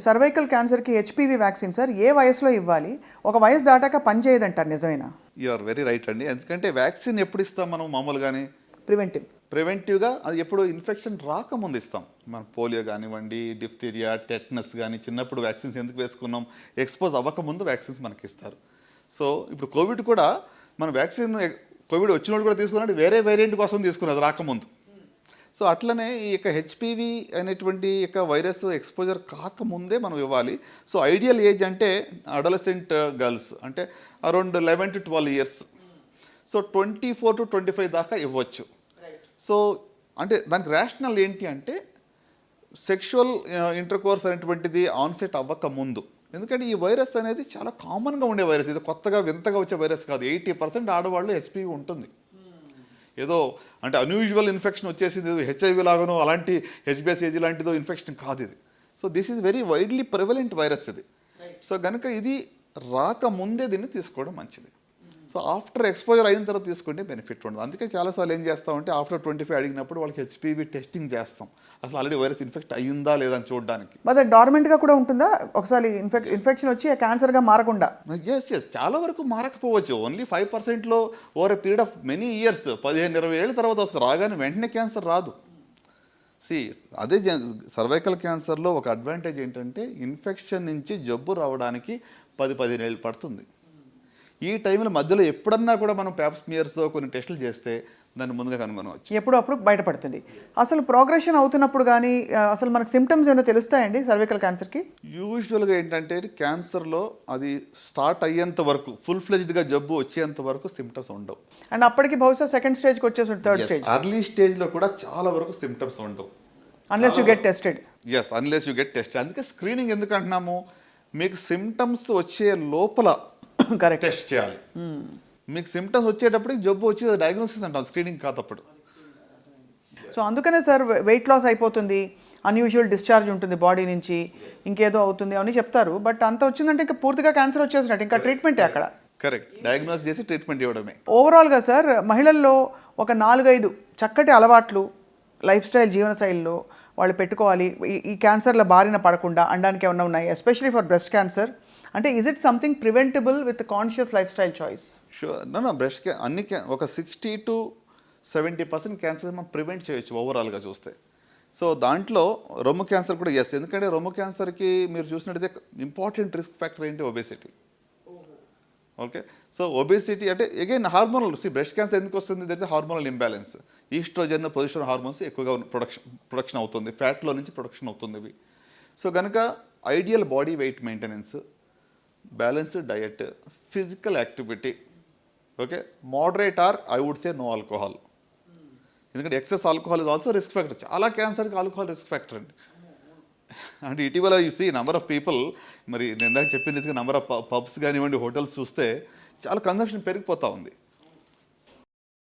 Cervical క్యాన్సర్కి HPV vaccine sir ఏ వయసులో ఇవ్వాలి? ఒక వయసు దాటాక పనిచేయదంటారు, నిజమేనా? యు ఆర్ వెరీ రైట్ అండి. ఎందుకంటే వ్యాక్సిన్ ఎప్పుడు ఇస్తాం మనం మామూలుగానే? ప్రివెంటివ్గా అది ఎప్పుడు ఇన్ఫెక్షన్ రాకముందు ఇస్తాం. మన పోలియో కానివ్వండి, డిఫ్తీరియా, టెటనస్ కానీ చిన్నప్పుడు వ్యాక్సిన్స్ ఎందుకు వేసుకున్నాం? ఎక్స్పోజ్ అవ్వకముందు వ్యాక్సిన్స్ మనకి ఇస్తారు. సో ఇప్పుడు కోవిడ్ కూడా మన వ్యాక్సిన్ కోవిడ్ వచ్చినప్పుడు కూడా తీసుకున్నట్టు వేరే వేరియంట్ కోసం తీసుకున్నది రాకముందు. సో అట్లనే ఈ యొక్క హెచ్పివి అనేటువంటి యొక్క వైరస్ ఎక్స్పోజర్ కాకముందే మనం ఇవ్వాలి. సో ఐడియల్ ఏజ్ అంటే అడలసెంట్ గర్ల్స్ అంటే around 11 to 12 years. So 24 to 25 దాకా ఇవ్వచ్చు. సో అంటే దానికి రేషనల్ ఏంటి అంటే సెక్షువల్ ఇంటర్కోర్స్ అనేటువంటిది ఆన్సెట్ అవ్వక ముందు. ఎందుకంటే ఈ వైరస్ అనేది చాలా కామన్గా ఉండే వైరస్, ఇది కొత్తగా వింతగా వచ్చే వైరస్ కాదు. 80% ఆడవాళ్ళు హెచ్పివి ఉంటుంది. ఏదో అంటే అన్యూజువల్ ఇన్ఫెక్షన్ వచ్చేసింది హెచ్ఐవి లాగానో అలాంటి హెచ్బిఎస్ఏజీ లాంటిదో ఇన్ఫెక్షన్ కాదు ఇది. So this is very widely prevalent virus ఇది. సో కనుక ఇది రాకముందే దీన్ని తీసుకోవడం మంచిది. సో ఆఫ్టర్ ఎక్స్పోజర్ అయిన తర్వాత తీసుకుంటే బెనిఫిట్ ఉండదు. అందుకే చాలాసార్లు ఏం చేస్తామంటే ఆఫ్టర్ 25 అడిగినప్పుడు వాళ్ళకి హెచ్పివి టెస్టింగ్ చేస్తాం, అసలు ఆల్రెడీ వైరస్ ఇన్ఫెక్ట్ అయ్యిందా లేదా అని చూడడానికి. మరి డార్మెంట్గా కూడా ఉంటుందా? ఒకసారి ఇన్ఫెక్షన్ వచ్చి క్యాన్సర్గా మారకుండా? ఎస్ చాలా వరకు మారకపోవచ్చు. ఓన్లీ 5%లో over a period of many years, 15-20 ఏళ్ళ తర్వాత వస్తుంది. రాగానే వెంటనే క్యాన్సర్ రాదు. అదే సర్వైకల్ క్యాన్సర్లో ఒక అడ్వాంటేజ్ ఏంటంటే ఇన్ఫెక్షన్ నుంచి జబ్బు రావడానికి 10-15 ఏళ్ళు పడుతుంది. ఈ టైంలో మధ్యలో ఎప్పుడన్నా కూడా మనం ప్యాప్ స్మియర్స్ కొన్ని టెస్టులు చేస్తే దాన్ని ముందుగా కనుగొనవచ్చు. ఎప్పుడప్పుడు బయటపడుతుంది. అసలు ప్రోగ్రెషన్ అవుతున్నప్పుడు కానీ అసలు మనకు సిమ్టమ్స్ ఏమైనా తెలుస్తాయండి సర్వైకల్ క్యాన్సర్కి? యూజువల్గా ఏంటంటే క్యాన్సర్లో అది స్టార్ట్ అయ్యేంత వరకు, ఫుల్ ఫ్లెజ్డ్గా జబ్బు వచ్చేంత వరకు సిమ్టమ్స్ ఉండవు. అండ్ అప్పటికి బహుశా సెకండ్ స్టేజ్కి వచ్చేసి థర్డ్ స్టేజ్, అర్లీ స్టేజ్లో కూడా చాలా వరకు సిమ్టమ్స్ ఉండవు. Unless you get tested. Unless you get tested. అందుకే స్క్రీనింగ్ ఎందుకు అంటున్నాము? మీకు సిమ్టమ్స్ వచ్చే లోపల టెస్ట్ చేయాలి. మీకు సిమ్టమ్స్ వచ్చేటప్పటికి జబ్బు వచ్చి డయాగ్నోసిస్ అంటాం, స్క్రీనింగ్ కాదప్పుడు. సో అందుకనే సార్ వెయిట్ లాస్ అయిపోతుంది, అన్యూజువల్ డిశ్చార్జ్ ఉంటుంది బాడీ నుంచి, ఇంకేదో అవుతుంది అని చెప్తారు. బట్ అంత వచ్చిందంటే ఇంకా పూర్తిగా క్యాన్సర్ వచ్చేసినట్టు, ఇంకా ట్రీట్మెంటే అక్కడ. కరెక్ట్, డయాగ్నోస్ చేసి ట్రీట్మెంట్ ఇవ్వడమే. ఓవరాల్గా సార్ మహిళల్లో ఒక 4-5 చక్కటి అలవాట్లు లైఫ్ స్టైల్, జీవనశైలిలో వాళ్ళు పెట్టుకోవాలి ఈ క్యాన్సర్ల బారిన పడకుండా అనడానికి ఏమన్నా ఉన్నాయి? Especially for breast cancer. అంటే is it something preventable with conscious lifestyle choice? Sure. Breast అన్ని ఒక 60 to 70% క్యాన్సర్ మనం ప్రివెంట్ చేయొచ్చు ఓవరాల్గా చూస్తే. సో దాంట్లో రొమ్ము క్యాన్సర్ కూడా ఎందుకంటే రొమ్ము క్యాన్సర్కి మీరు చూసినట్టయితే ఇంపార్టెంట్ రిస్క్ ఫ్యాక్టర్ ఏంటి? ఒబేసిటీ. ఓకే, సో ఒబేసిటీ అంటే అగైన్ హార్మోనల్. బ్రెస్ట్ క్యాన్సర్ ఎందుకు వస్తుంది? That is hormonal imbalance. Oestrogen, progesterone hormones ఎక్కువగా ప్రొడక్షన్ అవుతుంది, ఫ్యాట్లో నుంచి ప్రొడక్షన్ అవుతుంది ఇవి. సో కనుక ideal body weight maintenance, balanced diet, physical activity, okay, moderate or I would say no alcohol. ఎందుకంటే excess alcohol is also risk factor. చాలా క్యాన్సర్కి ఆల్కహాల్ రిస్క్ ఫ్యాక్టర్ అండి. అంటే ఇటీవల you see number of people, మరి నేను ఇందాక చెప్పింది నంబర్ ఆఫ్ పబ్స్ కానివ్వండి, హోటల్స్ చూస్తే చాలా కన్సంప్షన్ పెరిగిపోతూ ఉంది.